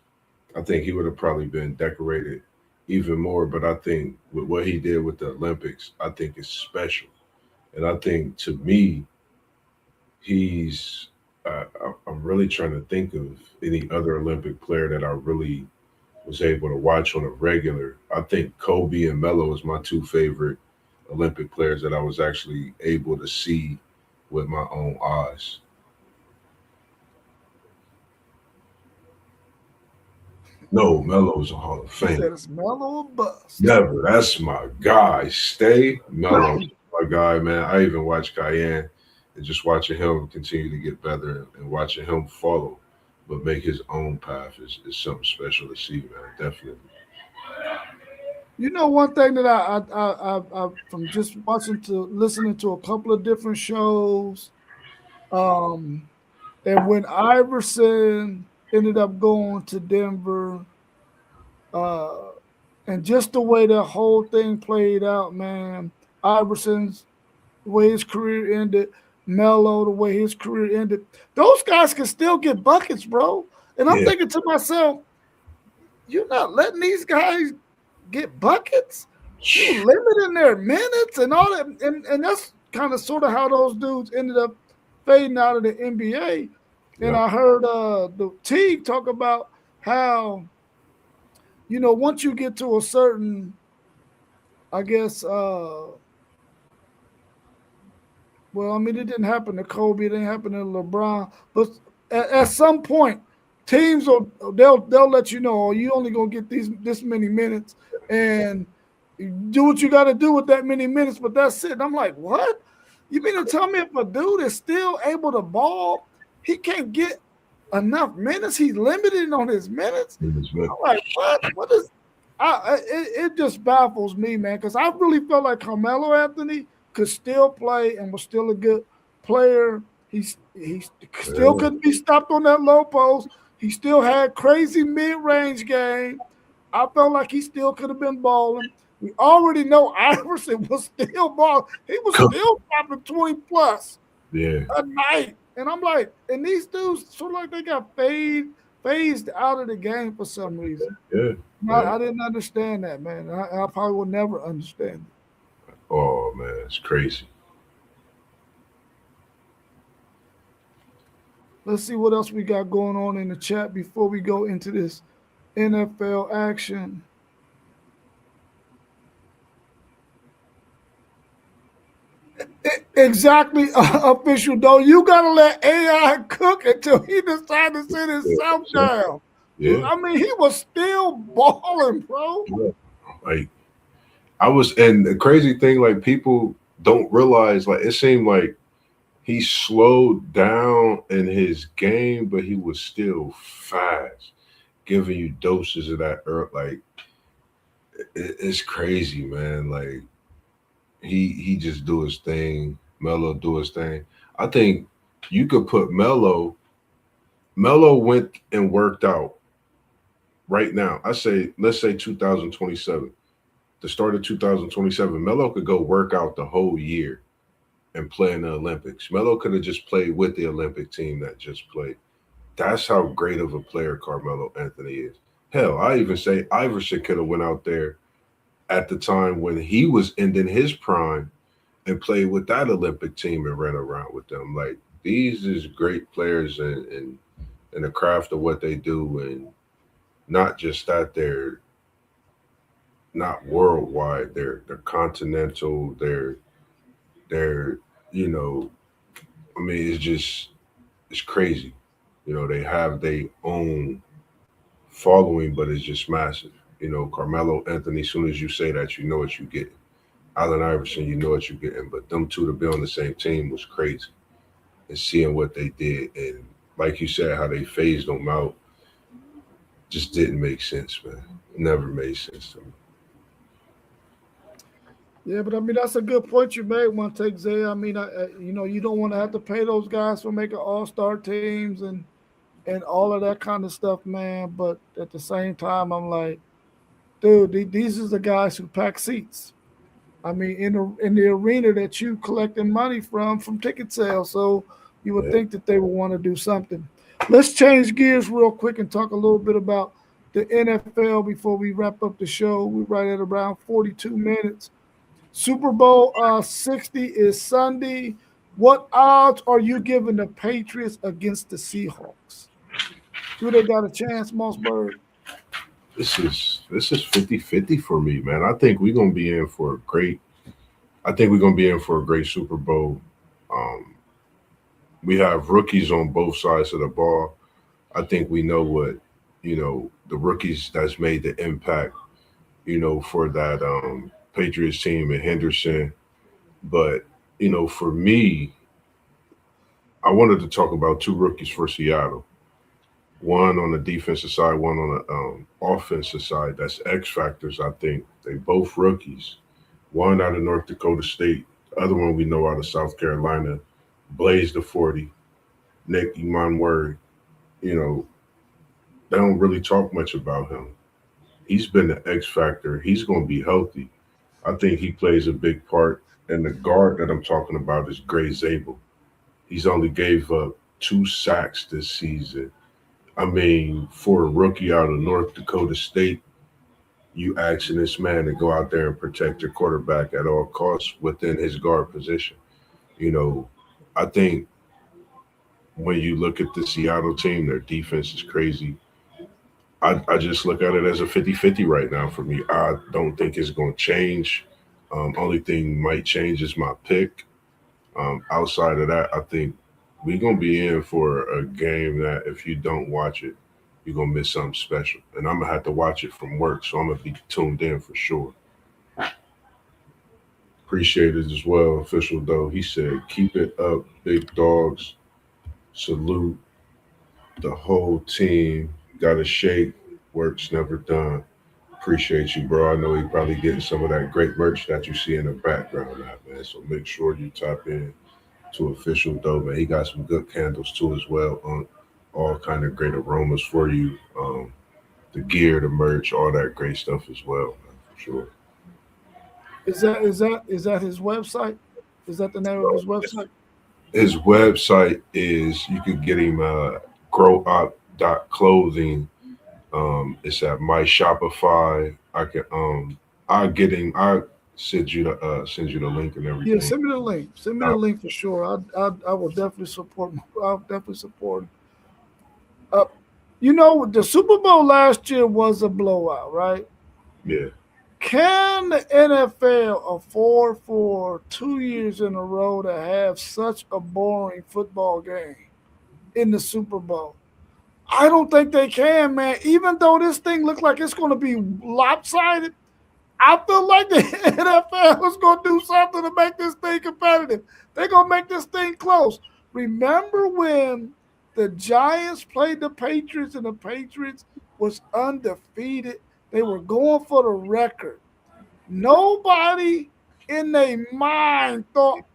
I think he would have probably been decorated even more. But I think with what he did with the Olympics, I think it's special. And I think to me, he's. I'm really trying to think of any other Olympic player that I really was able to watch on a regular. I think Kobe and Melo is my two favorite Olympic players that I was actually able to see with my own eyes. No, Melo's a Hall of he Fame. said it's mellow or bust. Never. That's my guy. Stay Melo, my guy, man. I even watch Cayenne and just watching him continue to get better and watching him follow, but make his own path is something special to see, man. Definitely. You know, one thing that I from just watching to listening to a couple of different shows, um, and when Iverson ended up going to Denver, uh, and just the way that whole thing played out, man, Iverson's the way his career ended, Melo the way his career ended, those guys can still get buckets, bro. And I'm Yeah. thinking to myself, you're not letting these guys get buckets. You limiting their minutes and all that, and that's kind of sort of how those dudes ended up fading out of the NBA. And Yep. I heard the Teague talk about how once you get to a certain, I guess, well, I mean, it didn't happen to Kobe, it didn't happen to LeBron, but at some point, teams they'll let you know, oh, you only gonna get this many minutes, and do what you got to do with that many minutes. But that's it. And I'm like, what? You mean to tell me if a dude is still able to ball, he can't get enough minutes? He's limited on his minutes. I'm like, what? What is? It just baffles me, man, because I really felt like Carmelo Anthony could still play and was still a good player. He still Yeah. couldn't be stopped on that low post. He still had crazy mid range game. I felt like he still could have been balling. We already know Iverson was still balling. He was still dropping 20 plus Yeah. a night. And I'm like, and these dudes sort of like they got phased out of the game for some reason. Yeah. I, Yeah. I didn't understand that, man. I probably will never understand it. Oh man, it's crazy. Let's see what else we got going on in the chat before we go into this NFL action. Exactly, official though. You gotta let AI cook until he decides to sit Yeah, himself exactly. down. Yeah. I mean, he was still balling, bro. Yeah. Like I was, and the crazy thing, like people don't realize, like it seemed like he slowed down in his game, but he was still fast, giving you doses of that. Like it's crazy, man. Like he just do his thing. Melo do his thing. I think you could put Melo. Melo went and worked out right now. I say let's say 2027, the start of 2027. Melo could go work out the whole year and play in the Olympics. Melo could have just played with the Olympic team that just played. That's how great of a player Carmelo Anthony is. Hell, I even say Iverson could have went out there at the time when he was ending his prime and played with that Olympic team and ran around with them. Like these is great players in the craft of what they do, and not just that not worldwide. They're continental. They're you know I mean it's crazy. They have their own following, but it's just massive. Carmelo Anthony. As soon as you say that, you know what you get. Allen Iverson, you know what you're getting. But them two to be on the same team was crazy. And seeing what they did, and like you said, how they phased them out just didn't make sense, man. It never made sense to me. Yeah, but I mean that's a good point you made. One take Zay. I mean, you don't want to have to pay those guys for making all-star teams and all of that kind of stuff, man. But at the same time, I'm like, dude, these are the guys who pack seats. I mean, in the arena that you collecting money from ticket sales. So you would Yeah, think that they would want to do something. Let's change gears real quick and talk a little bit about the NFL before we wrap up the show. We're right at around 42 minutes. Super Bowl 60 is Sunday. What odds are you giving the Patriots against the Seahawks? Do they got a chance, Mossberg? this is 50-50 for me, man. I think we're gonna be in for a great Super Bowl. Um, we have rookies on both sides of the ball. I think we know what the rookies that's made the impact. For that Patriots team and Henderson. But for me, I wanted to talk about two rookies for Seattle. One on the defensive side, one on the offensive side. That's X factors. I think they both rookies. One out of North Dakota State. The other one we know out of South Carolina. Blaze the 40. Nick Imanwari. You know, they don't really talk much about him. He's been the X factor. He's going to be healthy. I think he plays a big part. And the guard that I'm talking about is Gray Zabel. He's only gave up 2 sacks this season. I mean, for a rookie out of North Dakota State, you asking this man to go out there and protect your quarterback at all costs within his guard position. You know, I think when you look at the Seattle team, their defense is crazy. I just look at it as a 50-50 right now for me. I don't think it's going to change. Only thing might change is my pick. Outside of that, I think we're gonna be in for a game that if you don't watch it, you're gonna miss something special. And I'm gonna have to watch it from work, so I'm gonna be tuned in for sure. Appreciate it as well, official though. He said, "Keep it up, big dogs. Salute the whole team. Got to shake. Work's never done. Appreciate you, bro. I know he probably getting some of that great merch that you see in the background, now, man. So make sure you tap in to official though, man. He got some good candles too as well on all kind of great aromas for you. The gear, the merch, all that great stuff as well, man, for sure. Is that his website? Is that the name of his So website? his website is you could get him growup.clothing. It's at my Shopify. I get him. I send you the link and Yeah, everything. send me the link. Send me the Uh, link for sure. I will definitely support. I'll definitely support. Uh, the Super Bowl last year was a blowout, right? yeah, Can the NFL afford for 2 years in a row to have such a boring football game in the Super Bowl? I don't think they can, man. Even though this thing looks like it's going to be lopsided, I feel like the NFL is going to do something to make this thing competitive. They're going to make this thing close. Remember when the Giants played the Patriots and the Patriots was undefeated? They were going for the record. Nobody in their mind thought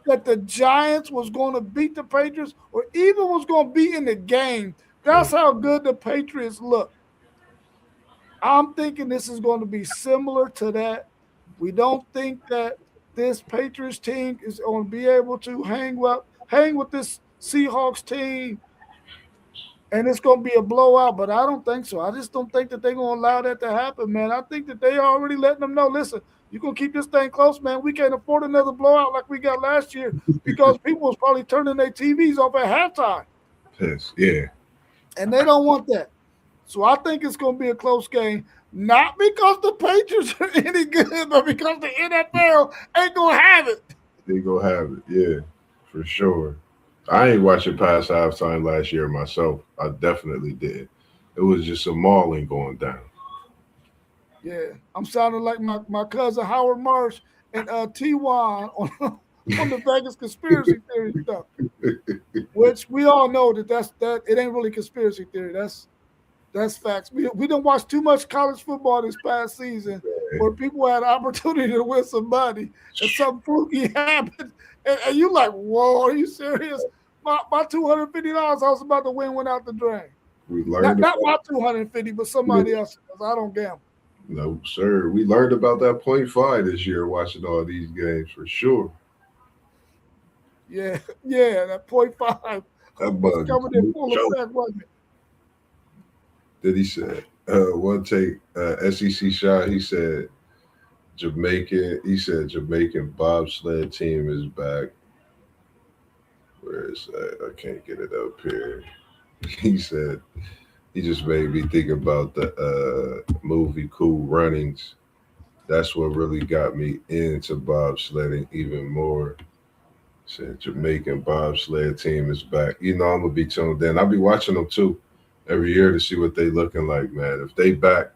that the Giants was going to beat the Patriots or even was going to be in the game. That's how good the Patriots look. I'm thinking this is going to be similar to that. We don't think that this Patriots team is going to be able to hang with this Seahawks team and it's going to be a blowout, but I don't think so. I just don't think that they're going to allow that to happen, man. I think that they already letting them know, listen, you're going to keep this thing close, man. We can't afford another blowout like we got last year because people was probably turning their TVs off at halftime. Yes, yeah. And they don't want that. So I think it's going to be a close game, not because the Patriots are any good, but because the NFL ain't going to have it. They go have it. Yeah, for sure. I ain't watching past halftime last year myself. I definitely did. It was just a mauling going down. Yeah, I'm sounding like my cousin Howard Marsh and T1 on the Vegas conspiracy theory stuff, which we all know that it ain't really conspiracy theory. That's facts. We didn't watch too much college football this past season where people had opportunity to win some money and something fluky happened. And you like, whoa, are you serious? My $250 I was about to win went out the drain. We Not learned not about my 250, but somebody else. I don't gamble. no, sir. We learned about that point five this year watching all these games for sure. Yeah, yeah, that point five That was bug coming in full joke effect, wasn't it? that he said. One take SEC shot. He said Jamaican. He said Jamaican bobsled team is back. Where is that? I can't get it up here. He said he just made me think about the movie Cool Runnings. That's what really got me into bobsledding even more. Said Jamaican bobsled team is back. You know I'm gonna be tuned in. I'll be watching them too every year to see what they looking like, man. If they back,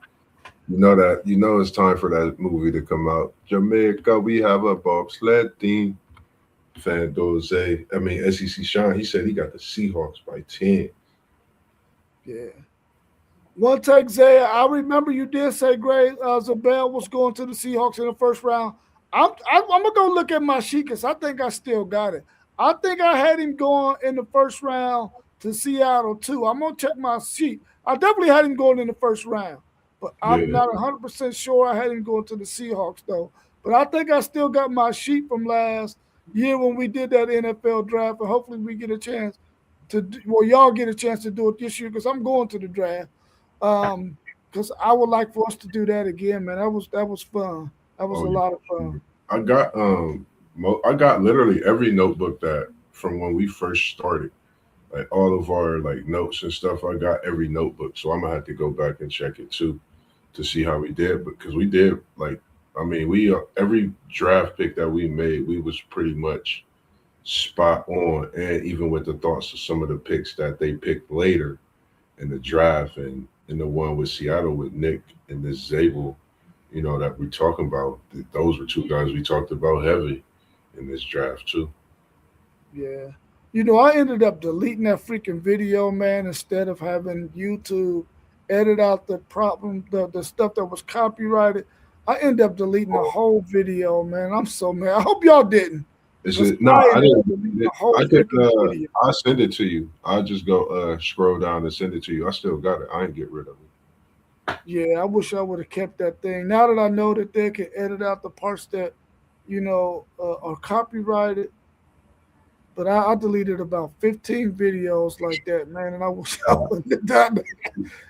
you know it's time for that movie to come out. Jamaica, we have a bobsled team. SEC Sean, he said he got the Seahawks by 10. Yeah. One take, Zay. I remember you did say Gray Zabel was going to the Seahawks in the first round. I'm gonna go look at my sheet because I think I still got it. I think I had him going in the first round to Seattle too. I'm gonna check my sheet. I definitely had him going in the first round, but I'm Yeah. not 100% sure I had him going to the Seahawks though. But I think I still got my sheet from last year when we did that NFL draft, and hopefully we get a chance well, y'all get a chance to do it this year because I'm going to the draft. Because I would like for us to do that again, man. That was fun. That was Oh a yeah. lot of fun. I got literally every notebook that from when we first started. Like all of our like notes and stuff, I got every notebook. So I'm gonna have to go back and check it too to see how we did. Because we did like I mean, we every draft pick that we made, we was pretty much spot on, and even with the thoughts of some of the picks that they picked later in the draft, and in the one with Seattle with Nick and this Zabel, that we're talking about. Those were two guys we talked about heavy in this draft too. Yeah. I ended up deleting that freaking video, man, instead of having YouTube edit out the stuff that was copyrighted. I ended up deleting the whole video, man. I'm so mad. I hope y'all didn't. Is Because it? No, I I ended up didn't. deleting the whole I could. freaking video. I'll send it to you. I'll just go scroll down and send it to you. I still got it. I ain't get rid of it. Yeah, I wish I would have kept that thing. Now that I know that they can edit out the parts that, are copyrighted, but I deleted about 15 videos like that, man, and I wish I Uh, wouldn't have done that.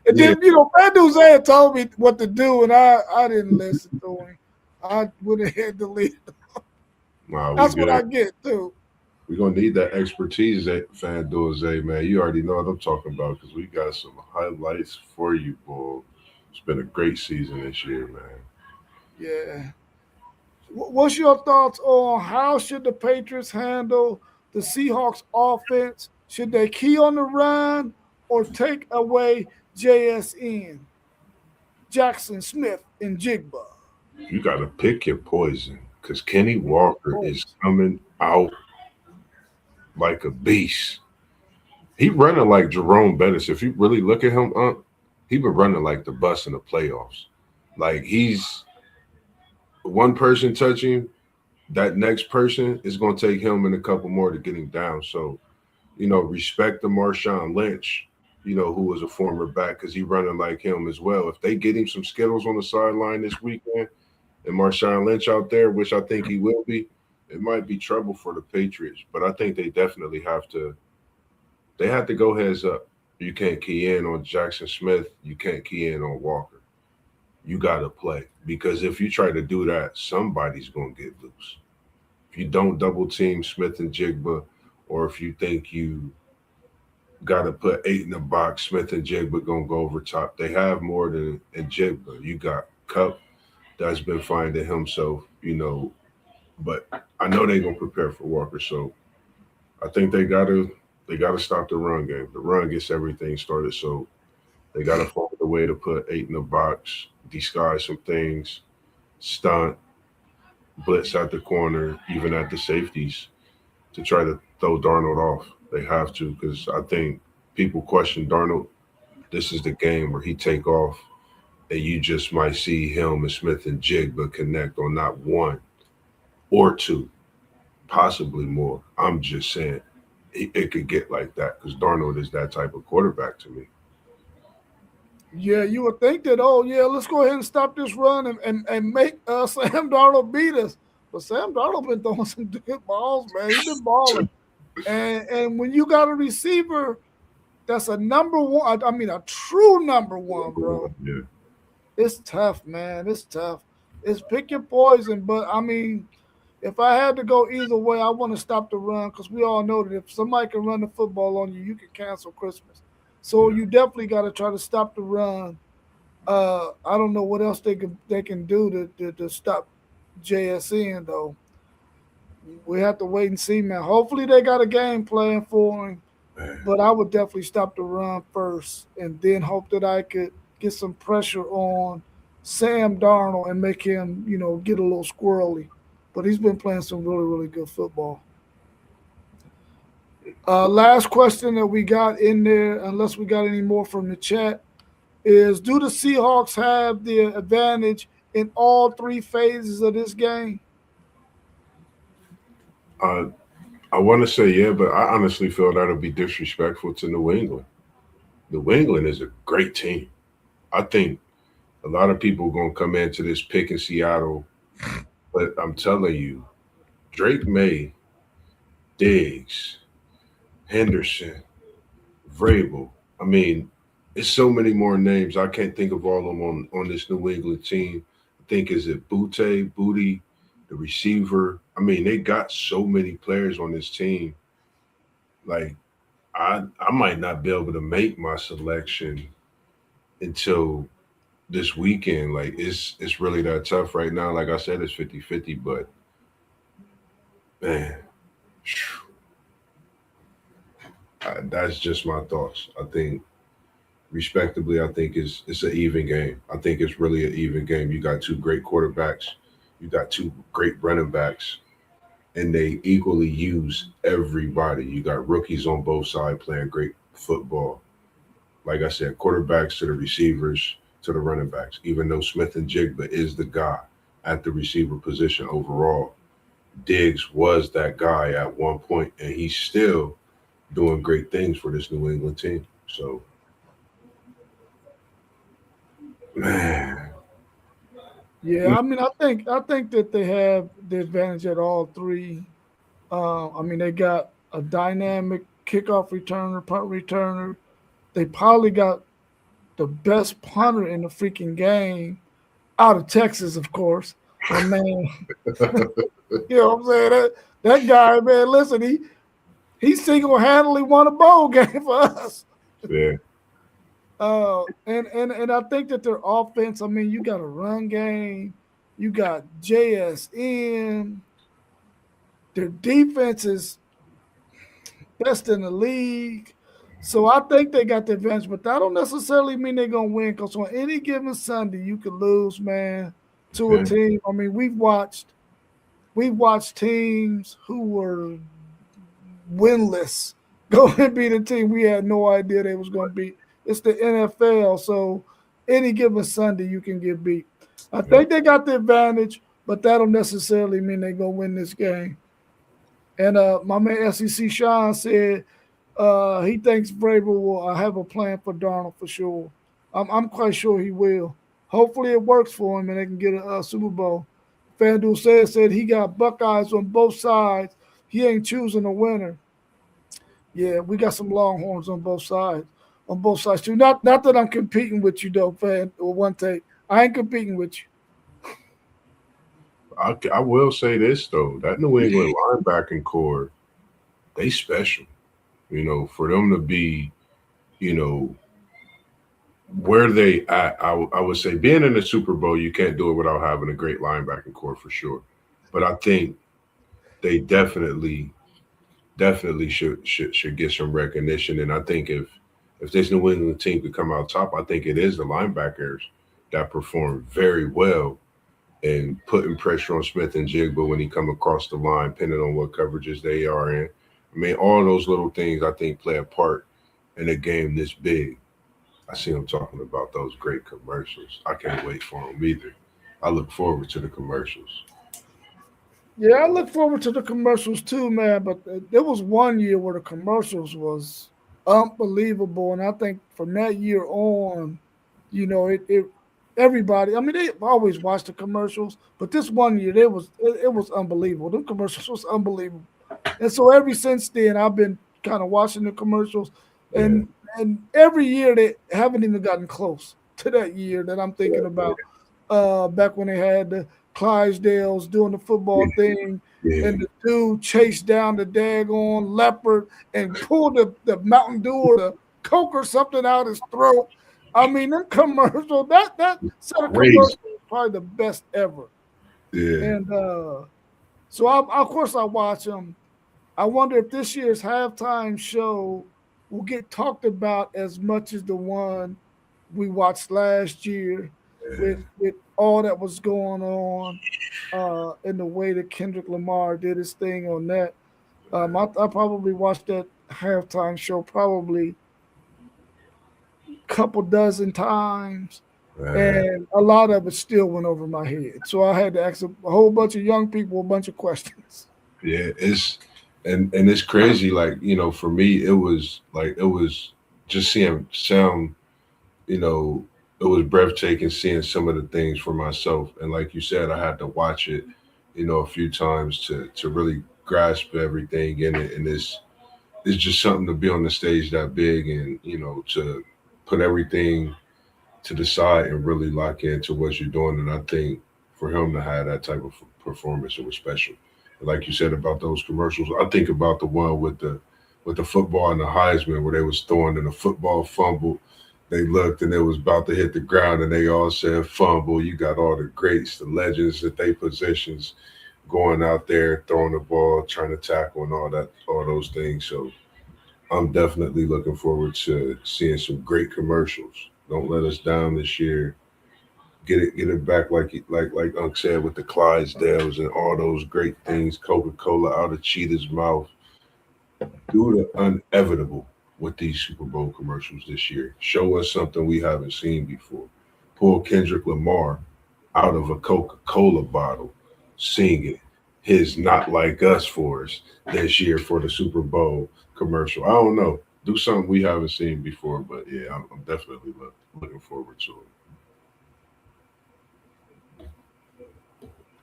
And yeah, then, Bad News had told me what to do, and I didn't listen to him. I went ahead and deleted. nah, we That's what good. I get, too. We're gonna need that expertise at FanDuel, Zay, man. You already know what I'm talking about because we got some highlights for you, boy. It's been a great season this year, man. Yeah. What's your thoughts on how should the Patriots handle the Seahawks offense? Should they key on the run or take away JSN, Jackson Smith, and Jigba? You got to pick your poison because Kenny Pick your Walker is poison. coming out like a beast. He running like Jerome Bettis. If you really look at him, he been running like the bus in the playoffs. Like he's one person touching, that next person is going to take him and a couple more to get him down. So, respect the Marshawn Lynch, who was a former back because he running like him as well. If they get him some Skittles on the sideline this weekend and Marshawn Lynch out there, which I think he will be, it might be trouble for the Patriots. But I think they definitely have to go heads up. You can't key in on Jackson Smith. You can't key in on Walker. You got to play because if you try to do that, somebody's going to get loose. If you don't double team Smith and Jigba, or if you think you got to put 8 in the box, Smith and Jigba going to go over top. They have more than in Jigba. You got Cup that's been finding himself, but I know they're going to prepare for Walker. So I think they gotta stop the run game. The run gets everything started. So they gotta find a way to put 8 in the box, disguise some things, stunt, blitz at the corner, even at the safeties, to try to throw Darnold off. They have to because I think people question Darnold. This is the game where he take off, and you just might see him and Smith and Jigba connect on not one or two, possibly more. I'm just saying it could get like that because Darnold is that type of quarterback to me. Yeah, you would think that, oh, yeah, let's go ahead and stop this run and make Sam Darnold beat us. But Sam Darnold been throwing some good balls, man. He been balling. And when you got a receiver that's a number one, I mean a true number one, bro, Yeah, it's tough, man. It's tough. It's pick your poison. But I mean, if I had to go either way, I want to stop the run because we all know that if somebody can run the football on you, you can cancel Christmas. So yeah. you definitely got to try to stop the run. I don't know what else they can do to stop JSN though. We have to wait and see, man. Hopefully they got a game plan for him, Man. but I would definitely stop the run first, and then hope that I could get some pressure on Sam Darnold and make him, get a little squirrely. But he's been playing some really, really good football. Last question that we got in there, unless we got any more from the chat, is do the Seahawks have the advantage in all three phases of this game? Uh, I want to say yeah, but I honestly feel that'll be disrespectful to New England. New England is a great team. I think a lot of people are gonna come into this pick in Seattle, but I'm telling you, Drake May, Diggs, Henderson, Vrabel. I mean, it's so many more names. I can't think of all of them on this New England team. I think is it Booty, the receiver. I mean, they got so many players on this team. Like I might not be able to make my selection until this weekend. Like it's really that tough right now. Like I said, it's 50-50, but man, that's just my thoughts. I think respectably, I think it's an even game. I think it's really an even game. You got two great quarterbacks, you got two great running backs, and they equally use everybody. You got rookies on both sides playing great football. Like I said, quarterbacks to the receivers to the running backs. Even though Smith and Jigba is the guy at the receiver position overall, Diggs was that guy at one point, and he's still doing great things for this New England team. So, man, Yeah, I mean, I think that they have the advantage at all three. I mean, they got a dynamic kickoff returner, punt returner. They probably got the best punter in the freaking game out of Texas, of course. My man, you know what I'm saying? That guy, man, listen, he single handedly won a bowl game for us. yeah, And I think that their offense, I mean, you got a run game, You got JSN. Their defense is best in the league. So I think they got the advantage, but that don't necessarily mean they're gonna win. Because on any given Sunday, you could lose, man, to a Yeah, team. I mean, we've watched teams who were winless go and beat a team we had no idea they was gonna beat. It's the NFL, so any given Sunday you can get beat. I yeah. think they got the advantage, but that don't necessarily mean they're gonna win this game. And my man SEC Sean said he thinks Vrabel will have a plan for Darnold for sure. I'm quite sure he will. Hopefully it works for him and they can get a Super Bowl. FanDuel said he got Buckeyes on both sides. He ain't choosing a winner. Yeah, we got some Longhorns on both sides. On both sides too. Not that I'm competing with you though, fan or one take. I ain't competing with I will say this though, that New England linebacking core, they special. For them to be, you know, where they at, I would say being in the Super Bowl, you can't do it without having a great linebacking core for sure. But I think they definitely should get some recognition. And I think if this New England team could come out top, I think it is the linebackers that perform very well and putting pressure on Smith and Jigba when he come across the line, depending on what coverages they are in. I mean, all those little things I think play a part in a game this big. I see them talking about those great commercials. I can't wait for them either. I look forward to the commercials. you. Yeah, I look forward to the commercials too, man. But there was one year where the commercials was unbelievable, and I think from that year on, it everybody. I mean, they always watch the commercials, but this one year it was unbelievable. The commercials was unbelievable. And so ever since then, I've been kind of watching the commercials, Yeah, and every year they haven't even gotten close to that year that I'm thinking yeah, about. Back when they had the Clydesdales doing the yeah, football thing, yeah, and the dude chased down the daggone leopard and pulled the Mountain Dew or the Coke or something out his throat. I mean, them commercial that set of crazy. commercials is probably the best ever. Yeah, And so of course I watch them. I wonder if this year's halftime show will get talked about as much as the one we watched last year with all that was going on in the way that Kendrick Lamar did his thing on that. I probably watched that halftime show probably a couple dozen times, man. and a lot of it still went over my head. So I had to ask a whole bunch of young people a bunch of questions. Yeah, and it's crazy. Like for me, it was just seeing sound. You know, it was breathtaking seeing some of the things for myself. And like you said, I had to watch it, a few times to really grasp everything in it. And it's just something to be on the stage that big and to put everything to the side and really lock into what you're doing. And I think for him to have that type of performance, it was special. And like you said about those commercials, I think about the one with the football and the Heisman where they was throwing and the football fumble. They looked and it was about to hit the ground and they all said fumble. You got all the greats, the legends that they positions going out there, throwing the ball, trying to tackle and all that, all those things. So I'm definitely looking forward to seeing some great commercials. Don't let us down this year. Get it back like Unc said with the Clydesdales and all those great things. Coca-Cola out of Cheetah's mouth. Do the inevitable with these Super Bowl commercials this year. Show us something we haven't seen before. Pull Kendrick Lamar out of a Coca-Cola bottle, singing his "Not Like Us" for us this year for the Super Bowl commercial. I don't know. Do something we haven't seen before, but yeah, I'm definitely looking forward to it.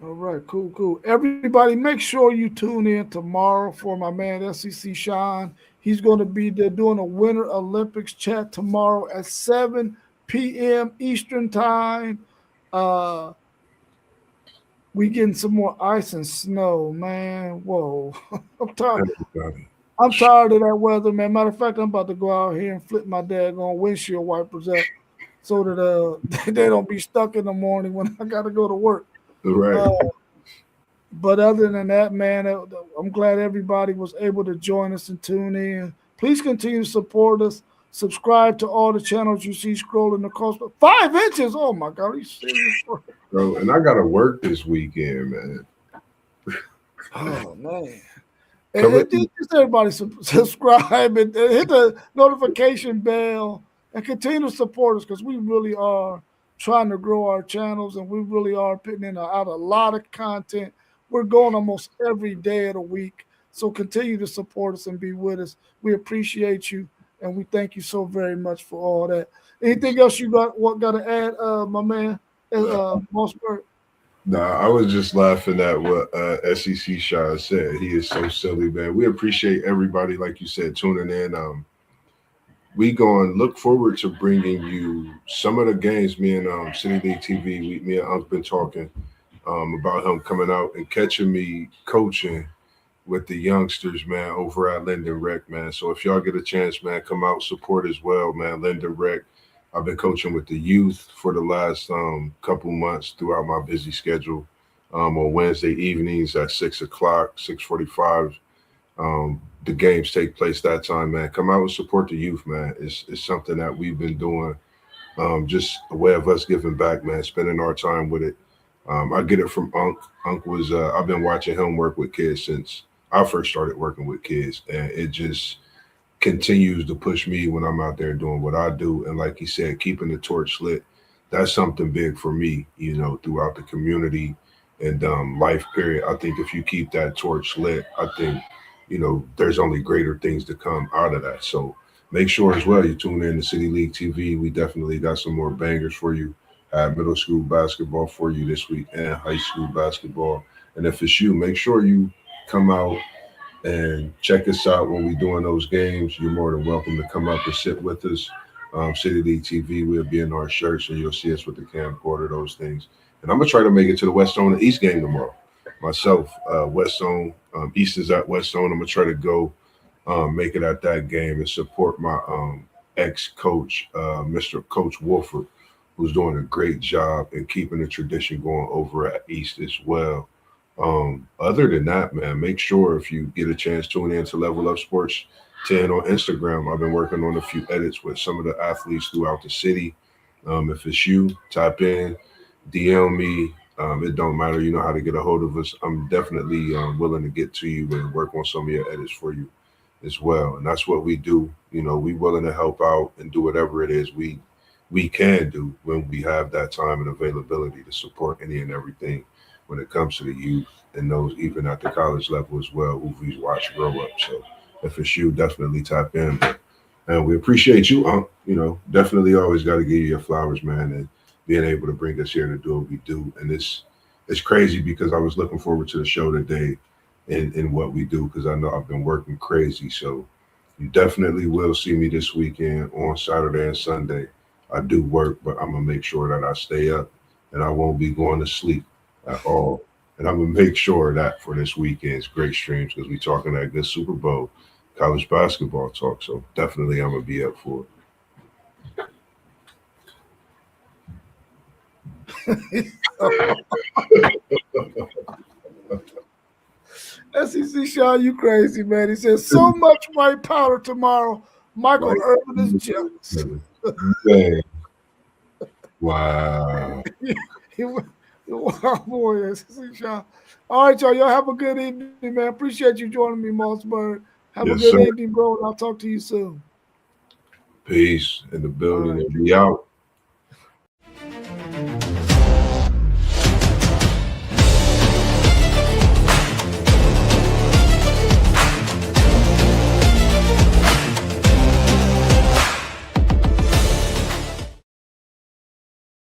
All right, cool, cool. Everybody, make sure you tune in tomorrow for my man SEC Sean. He's going to be there doing a Winter Olympics chat tomorrow at 7 p.m. Eastern time. Uh, we getting some more ice and snow, man. Whoa, I'm tired. Everybody. I'm tired of that weather, man. Matter of fact, I'm about to go out here and flip my daggone windshield wipers up so that they don't be stuck in the morning when I got to go to work. Right. Uh, but other than that, man, I'm glad everybody was able to join us and tune in. Please continue to support us. Subscribe to all the channels you see scrolling across. 5 inches. Oh my God, are you serious, bro? Bro, and I gotta work this weekend, man. Oh man. Coming. And just everybody subscribe and hit the notification bell and continue to support us because we really are trying to grow our channels and we really are putting out a lot of content. We're going almost every day of the week. So continue to support us and be with us. We appreciate you and we thank you so very much for all that. Anything else you got to add, my man, Mossberg? Nah, I was just laughing at what SEC Shaw said. He is so silly, man. We appreciate everybody, like you said, tuning in. We going to look forward to bringing you some of the games. Me and City League TV, me and Unc been talking about him coming out and catching me coaching with the youngsters, man, over at Linden Rec, man. So if y'all get a chance, man, come out, support as well, man. Linden Rec. I've been coaching with the youth for the last couple months throughout my busy schedule. On Wednesday evenings at 6 o'clock, 6:45. The games take place that time, man. Come out and support the youth, man. It's something that we've been doing. Just a way of us giving back, man. Spending our time with it. I get it from Unc. Unc was I've been watching him work with kids since I first started working with kids, and it just continues to push me when I'm out there doing what I do. And like he said, keeping the torch lit, that's something big for me, throughout the community and life period. I think if you keep that torch lit, I think, there's only greater things to come out of that. So make sure as well you tune in to City League TV. We definitely got some more bangers for you. Middle school basketball for you this week and high school basketball. And if it's you, make sure you come out and check us out when we're doing those games. You're more than welcome to come up and sit with us. City League TV, we'll be in our shirts and you'll see us with the camcorder, those things. And I'm going to try to make it to the West Zone and East game tomorrow. Myself, West Zone, East is at West Zone. I'm going to try to go make it at that game and support my ex-coach, Mr. Coach Wolford, who's doing a great job in keeping the tradition going over at East as well. Other than that, man, make sure if you get a chance, tune in to Level Up Sports 10 on Instagram. I've been working on a few edits with some of the athletes throughout the city. If it's you, type in, DM me. It don't matter. You know how to get a hold of us. I'm definitely willing to get to you and work on some of your edits for you as well. And that's what we do. We willing to help out and do whatever it is we can do when we have that time and availability to support any and everything when it comes to the youth and those even at the college level as well who we watch grow up. So if it's you, definitely tap in. And we appreciate you, definitely always got to give you your flowers, man, and being able to bring us here to do what we do. And it's crazy because I was looking forward to the show today in what we do because I know I've been working crazy. So you definitely will see me this weekend on Saturday and Sunday. I do work, but I'm gonna make sure that I stay up and I won't be going to sleep at all. And I'm gonna make sure that for this weekend's great streams because we talking that good Super Bowl college basketball talk. So definitely I'm gonna be up for SEC Sean, you crazy, man. He says so much white powder tomorrow. Michael it. Irvin is jealous. Man. Wow. Wow, boy, SEC Sean. All right, y'all. Y'all have a good evening, man. Appreciate you joining me, Mossberg. Have a Yes, good sir. evening, bro, and I'll talk to you soon. Peace in the All building right. and be out.